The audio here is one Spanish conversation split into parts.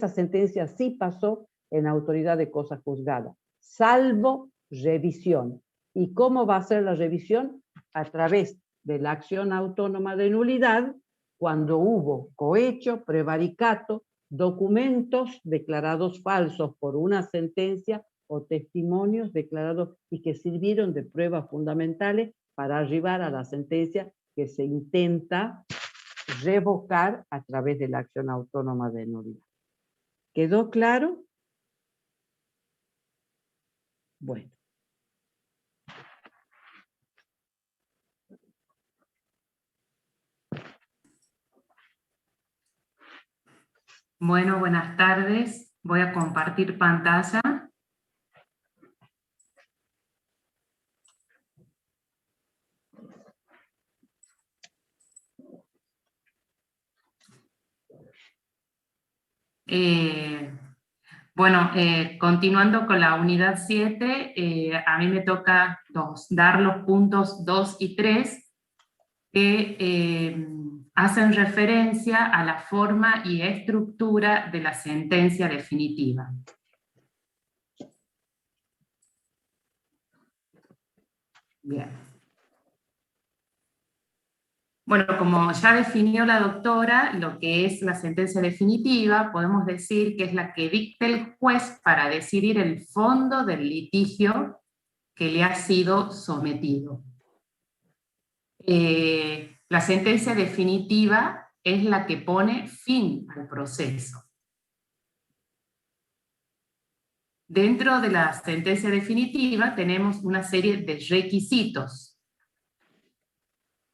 esa sentencia sí pasó en autoridad de cosa juzgada, salvo revisión. ¿Y cómo va a ser la revisión? A través de la acción autónoma de nulidad, cuando hubo cohecho, prevaricato, documentos declarados falsos por una sentencia o testimonios declarados y que sirvieron de pruebas fundamentales para arribar a la sentencia que se intenta revocar a través de la acción autónoma de nulidad. ¿Quedó claro? Bueno. Bueno, buenas tardes. Voy a compartir pantalla. Continuando con la unidad 7, a mí me toca dar los puntos 2 y 3 que hacen referencia a la forma y estructura de la sentencia definitiva. Bien. Bueno, como ya definió la doctora, lo que es la sentencia definitiva, podemos decir que es la que dicta el juez para decidir el fondo del litigio que le ha sido sometido. La sentencia definitiva es la que pone fin al proceso. Dentro de la sentencia definitiva tenemos una serie de requisitos.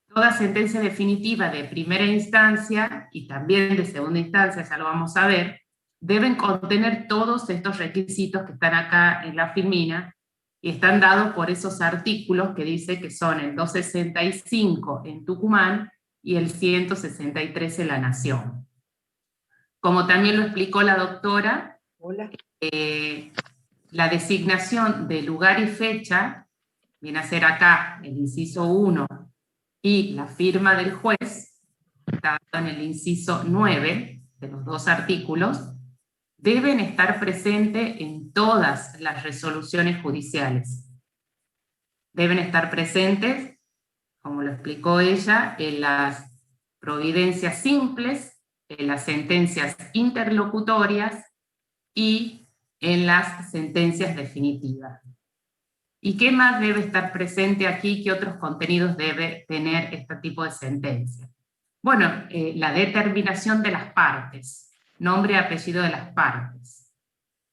Toda sentencia definitiva de primera instancia y también de segunda instancia, ya lo vamos a ver, deben contener todos estos requisitos que están acá en la filmina y están dados por esos artículos que dice que son el 265 en Tucumán y el 163 en La Nación. Como también lo explicó la doctora, la designación de lugar y fecha viene a ser acá el inciso 1 y la firma del juez, dado en el inciso 9 de los dos artículos, deben estar presentes en todas las resoluciones judiciales. Deben estar presentes, como lo explicó ella, en las providencias simples, en las sentencias interlocutorias y en las sentencias definitivas. ¿Y qué más debe estar presente aquí? ¿Qué otros contenidos debe tener este tipo de sentencia? Bueno, la determinación de las partes, nombre y apellido de las partes.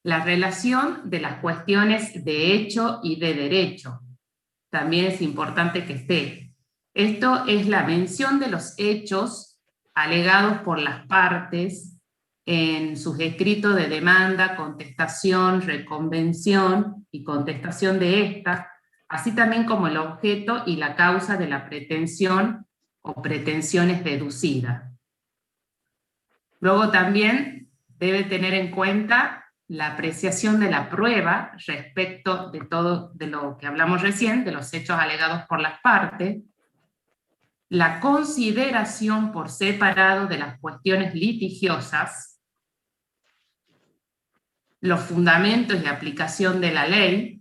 La relación de las cuestiones de hecho y de derecho. También es importante que esté. Esto es la mención de los hechos alegados por las partes en sus escritos de demanda, contestación, reconvención y contestación de esta, así también como el objeto y la causa de la pretensión o pretensiones deducidas. Luego también debe tener en cuenta la apreciación de la prueba respecto de todo de lo que hablamos recién, de los hechos alegados por las partes, la consideración por separado de las cuestiones litigiosas, los fundamentos y aplicación de la ley,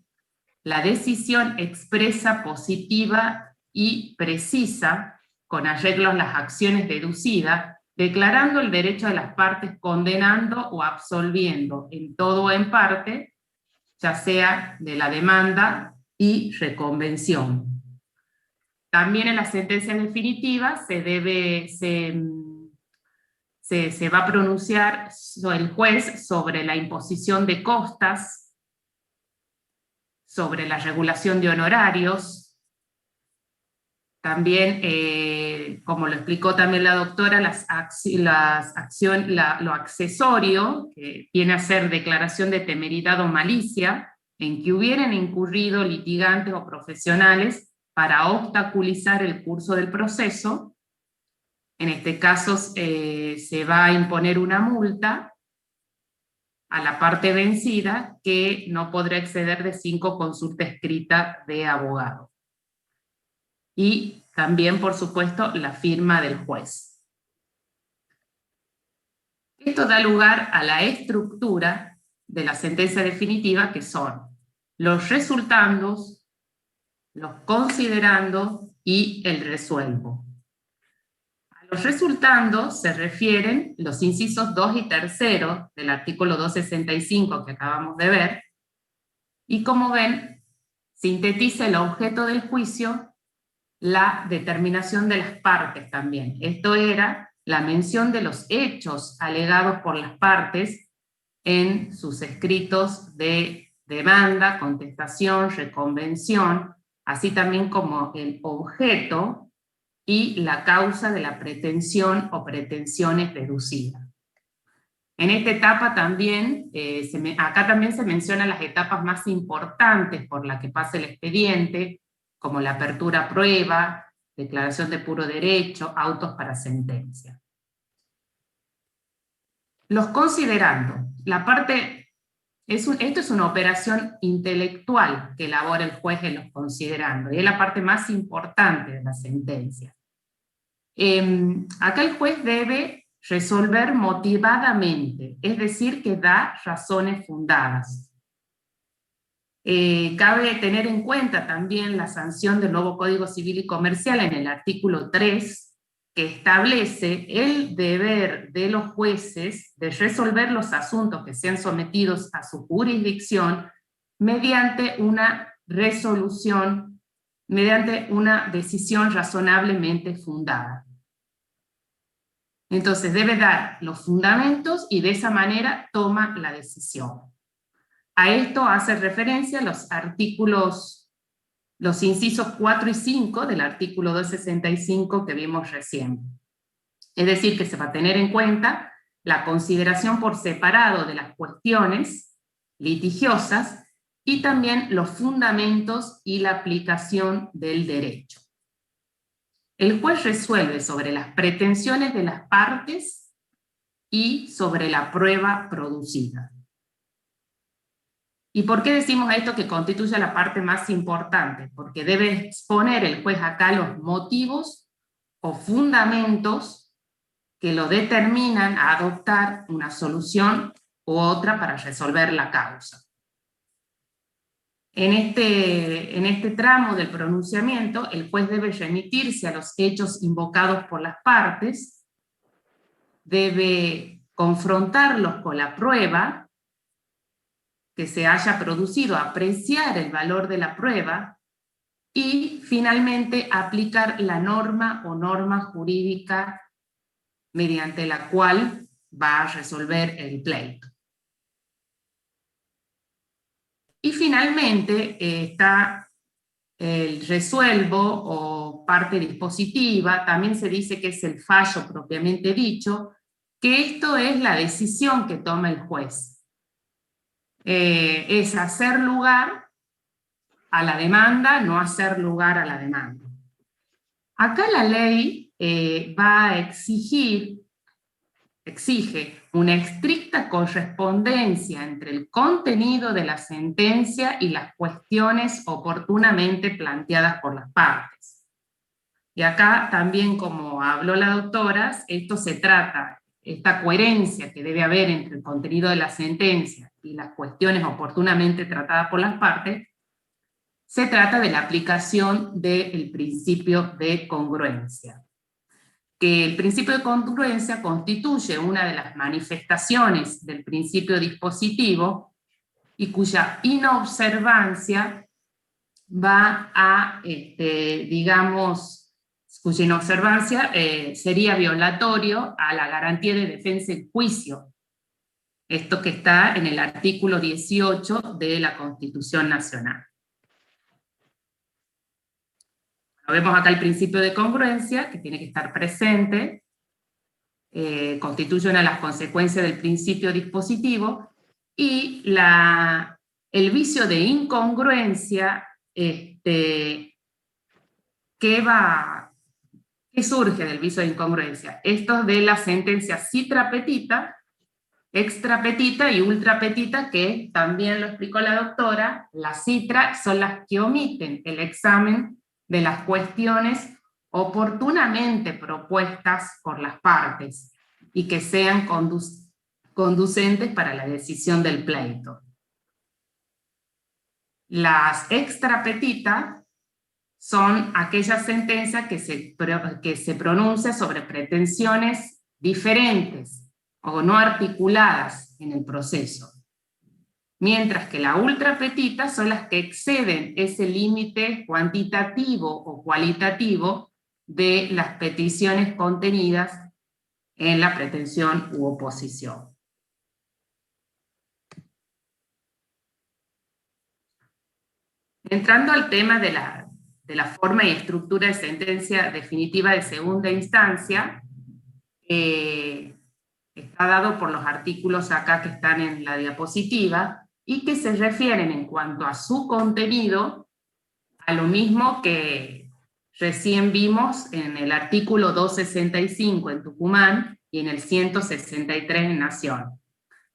la decisión expresa, positiva y precisa, con arreglo a las acciones deducidas, declarando el derecho de las partes, condenando o absolviendo en todo o en parte, ya sea de la demanda y reconvención. También en la sentencia definitiva se va a pronunciar el juez sobre la imposición de costas, sobre la regulación de honorarios. También, como lo explicó también la doctora, lo accesorio, que viene a ser declaración de temeridad o malicia, en que hubieran incurrido litigantes o profesionales para obstaculizar el curso del proceso. En este caso se va a imponer una multa a la parte vencida que no podrá exceder de 5 consultas escritas de abogado. Y también, por supuesto, la firma del juez. Esto da lugar a la estructura de la sentencia definitiva, que son los resultandos, los considerandos y el resuelvo. A los resultandos se refieren los incisos 2 y 3 del artículo 265 que acabamos de ver, y como ven, sintetiza el objeto del juicio, la determinación de las partes también. Esto era la mención de los hechos alegados por las partes en sus escritos de demanda, contestación, reconvención, así también como el objeto y la causa de la pretensión o pretensiones deducidas. En esta etapa también, acá también se mencionan las etapas más importantes por las que pasa el expediente, como la apertura a prueba, declaración de puro derecho, autos para sentencia. Los considerandos. Esto es una operación intelectual que elabora el juez en los considerandos, y es la parte más importante de la sentencia. Acá el juez debe resolver motivadamente, es decir, que da razones fundadas. Cabe tener en cuenta también la sanción del nuevo Código Civil y Comercial en el artículo 3, que establece el deber de los jueces de resolver los asuntos que sean sometidos a su jurisdicción mediante una resolución, mediante una decisión razonablemente fundada. Entonces debe dar los fundamentos y de esa manera toma la decisión. A esto hace referencia los incisos 4 y 5 del artículo 265 que vimos recién. Es decir, que se va a tener en cuenta la consideración por separado de las cuestiones litigiosas y también los fundamentos y la aplicación del derecho. El juez resuelve sobre las pretensiones de las partes y sobre la prueba producida. ¿Y por qué decimos esto que constituye la parte más importante? Porque debe exponer el juez acá los motivos o fundamentos que lo determinan a adoptar una solución u otra para resolver la causa. En este tramo del pronunciamiento, el juez debe remitirse a los hechos invocados por las partes, debe confrontarlos con la prueba que se haya producido, apreciar el valor de la prueba y finalmente aplicar la norma o norma jurídica mediante la cual va a resolver el pleito. Y finalmente está el resuelvo o parte dispositiva, también se dice que es el fallo propiamente dicho, que esto es la decisión que toma el juez. Es hacer lugar a la demanda, no hacer lugar a la demanda. Acá la ley va a exige una estricta correspondencia entre el contenido de la sentencia y las cuestiones oportunamente planteadas por las partes. Y acá también, como habló la doctora, esta coherencia que debe haber entre el contenido de la sentencia y las cuestiones oportunamente tratadas por las partes, se trata de la aplicación del principio de congruencia. Que el principio de congruencia constituye una de las manifestaciones del principio dispositivo y cuya inobservancia cuya inobservancia sería violatorio a la garantía de defensa en juicio. Esto que está en el artículo 18 de la Constitución Nacional. Vemos acá el principio de congruencia, que tiene que estar presente, constituye una de las consecuencias del principio dispositivo, y el vicio de incongruencia, ¿qué surge del vicio de incongruencia? Esto de las sentencias citra petita, extra petita y ultra petita, que también lo explicó la doctora. Las citra son las que omiten el examen de las cuestiones oportunamente propuestas por las partes y que sean conducentes para la decisión del pleito. Las extra petita son aquellas sentencias que se pronuncian sobre pretensiones diferentes o no articuladas en el proceso. Mientras que la ultra petita son las que exceden ese límite cuantitativo o cualitativo de las peticiones contenidas en la pretensión u oposición. Entrando al tema de la forma y estructura de sentencia definitiva de segunda instancia, está dado por los artículos acá que están en la diapositiva, y que se refieren en cuanto a su contenido a lo mismo que recién vimos en el artículo 265 en Tucumán y en el 163 en Nación.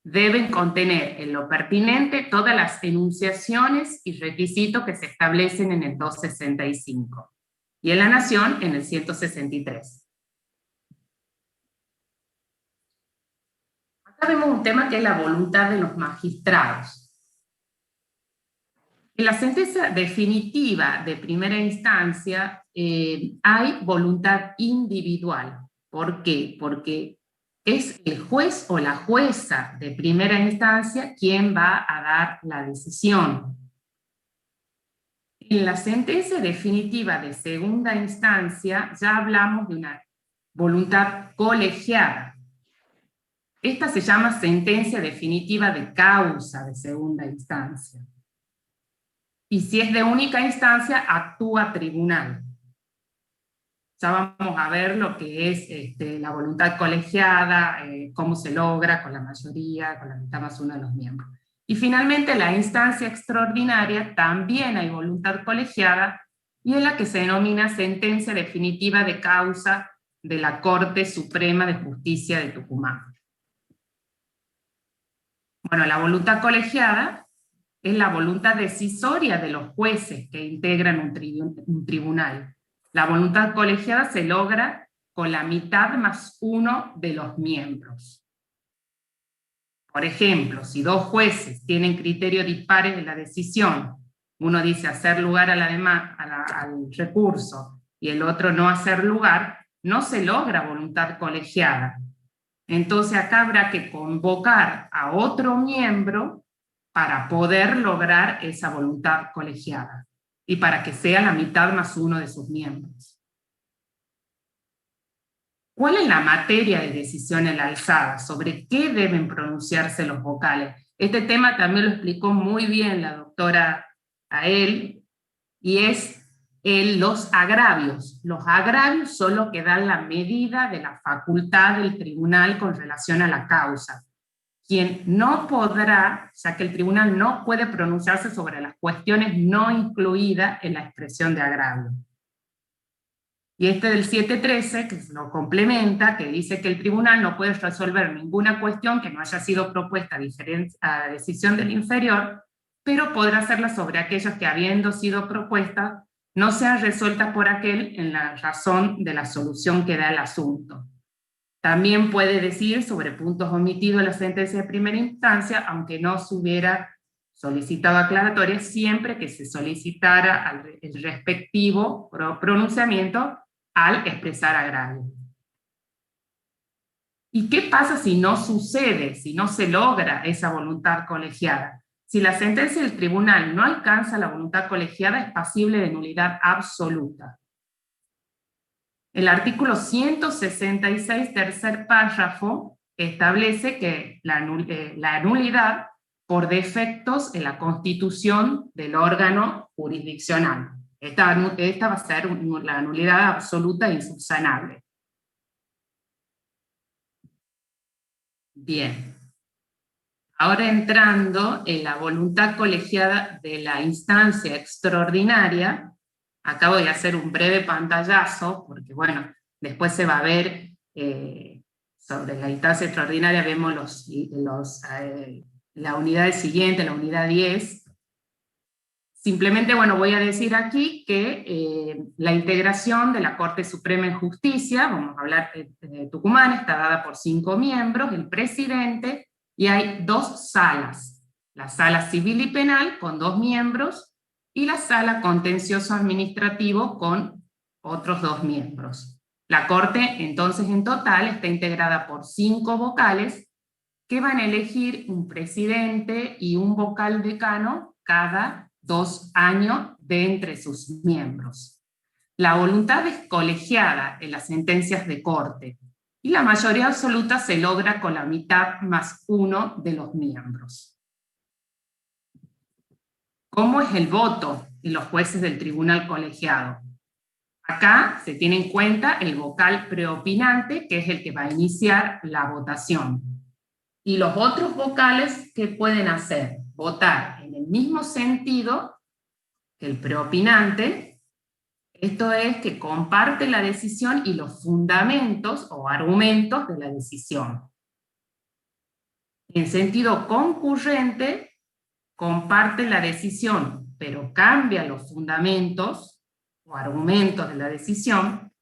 Deben contener en lo pertinente todas las enunciaciones y requisitos que se establecen en el 265, y en la Nación en el 163. Acá vemos un tema que es la voluntad de los magistrados. En la sentencia definitiva de primera instancia hay voluntad individual. ¿Por qué? Porque es el juez o la jueza de primera instancia quien va a dar la decisión. En la sentencia definitiva de segunda instancia ya hablamos de una voluntad colegiada. Esta se llama sentencia definitiva de causa de segunda instancia. Y si es de única instancia, actúa tribunal. Ya vamos a ver lo que es la voluntad colegiada, cómo se logra con la mayoría, con la mitad más uno de los miembros. Y finalmente, la instancia extraordinaria, también hay voluntad colegiada, y es la que se denomina sentencia definitiva de causa de la Corte Suprema de Justicia de Tucumán. Bueno, la voluntad colegiada es la voluntad decisoria de los jueces que integran un tribunal. La voluntad colegiada se logra con la mitad más uno de los miembros. Por ejemplo, si dos jueces tienen criterios dispares en la decisión, uno dice hacer lugar al recurso y el otro no hacer lugar, no se logra voluntad colegiada. Entonces acá habrá que convocar a otro miembro para poder lograr esa voluntad colegiada, y para que sea la mitad más uno de sus miembros. ¿Cuál es la materia de decisión en la alzada? ¿Sobre qué deben pronunciarse los vocales? Este tema también lo explicó muy bien la doctora Ael, y es los agravios. Los agravios son los que dan la medida de la facultad del tribunal con relación a la causa. Quien no podrá, ya que el tribunal no puede pronunciarse sobre las cuestiones no incluidas en la expresión de agravio. Y del 713, que lo complementa, que dice que el tribunal no puede resolver ninguna cuestión que no haya sido propuesta a decisión del inferior, pero podrá hacerla sobre aquellas que, habiendo sido propuestas, no sean resueltas por aquel en la razón de la solución que da el asunto. También puede decir sobre puntos omitidos en la sentencia de primera instancia, aunque no se hubiera solicitado aclaratoria, siempre que se solicitara el respectivo pronunciamiento al expresar agravio. ¿Y qué pasa si no sucede, si no se logra esa voluntad colegiada? Si la sentencia del tribunal no alcanza la voluntad colegiada, es pasible de nulidad absoluta. El artículo 166, tercer párrafo, establece que la nulidad por defectos en la constitución del órgano jurisdiccional. Esta va a ser la nulidad absoluta e insubsanable. Bien. Ahora entrando en la voluntad colegiada de la instancia extraordinaria, acabo de hacer un breve pantallazo, porque bueno, después se va a ver sobre la instancia extraordinaria, vemos la unidad siguiente, la unidad 10. Simplemente, bueno, voy a decir aquí que la integración de la Corte Suprema de Justicia, vamos a hablar de Tucumán, está dada por 5 miembros, el presidente, y hay 2 salas, la sala civil y penal con 2 miembros, y la sala contencioso administrativo con otros 2 miembros. La Corte, entonces, en total está integrada por 5 vocales que van a elegir un presidente y un vocal decano cada 2 años de entre sus miembros. La voluntad es colegiada en las sentencias de Corte, y la mayoría absoluta se logra con la mitad más 1 de los miembros. ¿Cómo es el voto en los jueces del tribunal colegiado? Acá se tiene en cuenta el vocal preopinante, que es el que va a iniciar la votación. Y los otros vocales, ¿qué pueden hacer? Votar en el mismo sentido que el preopinante, esto es que comparte la decisión y los fundamentos o argumentos de la decisión. En sentido concurrente, comparte la decisión, pero cambia los fundamentos o argumentos de la decisión,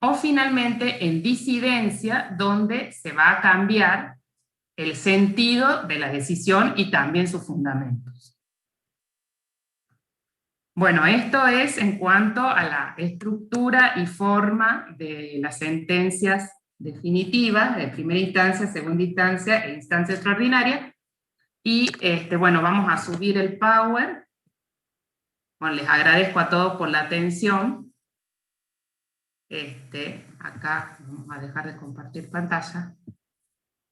o finalmente en disidencia, donde se va a cambiar el sentido de la decisión y también sus fundamentos. Bueno, esto es en cuanto a la estructura y forma de las sentencias definitivas, de primera instancia, segunda instancia e instancia extraordinaria. Y bueno, vamos a subir el Power. Bueno, les agradezco a todos por la atención. Acá vamos a dejar de compartir pantalla.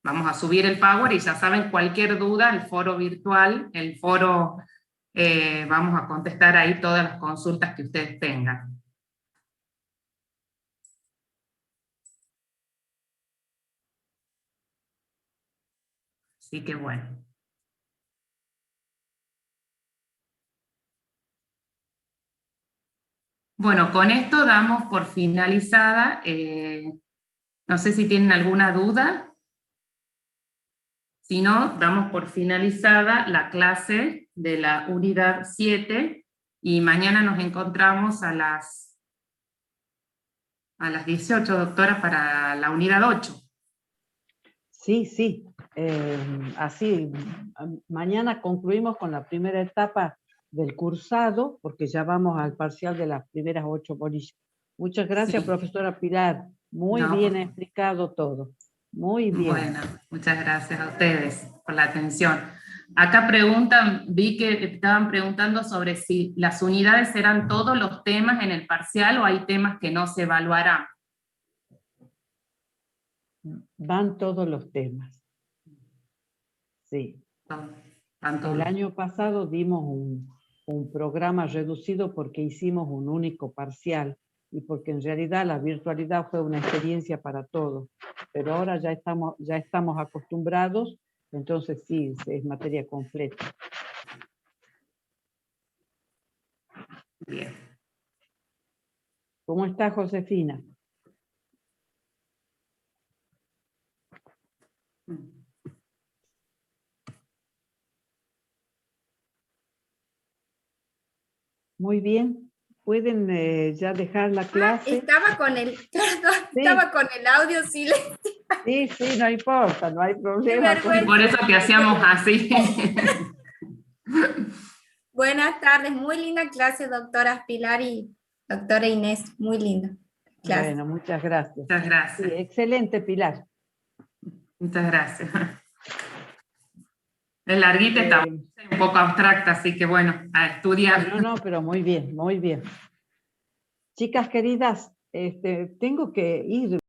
Vamos a subir el Power y ya saben, cualquier duda, el foro virtual, el foro, vamos a contestar ahí todas las consultas que ustedes tengan. Así que bueno. Bueno, con esto damos por finalizada. No sé si tienen alguna duda. Si no, damos por finalizada la clase de la unidad 7 y mañana nos encontramos a las 18, doctora, para la unidad 8. Sí, sí. Así, mañana concluimos con la primera etapa del cursado, porque ya vamos al parcial de las primeras 8 bolillas. Muchas gracias, Sí. Profesora Pilar. Muy bien explicado todo. Muy bien. Bueno, muchas gracias a ustedes por la atención. Acá preguntan, vi que estaban preguntando sobre si las unidades serán todos los temas en el parcial o hay temas que no se evaluarán. Van todos los temas. Sí. El año pasado dimos un programa reducido porque hicimos un único parcial y porque en realidad la virtualidad fue una experiencia para todos. Pero ahora ya estamos acostumbrados, entonces sí, es materia completa. Bien. ¿Cómo está, Josefina? Muy bien. ¿Pueden ya dejar la clase? Estaba con el, perdón, sí. Estaba con el audio silencio. Sí, sí, no importa, no hay problema. Por eso que hacíamos así. Buenas tardes, muy linda clase, doctora Pilar y doctora Inés, muy linda clase. Bueno, muchas gracias. Muchas gracias. Sí, excelente, Pilar. Muchas gracias. Es larguita, está un poco abstracta, así que bueno, a estudiar. No, pero muy bien, muy bien. Chicas queridas, tengo que ir.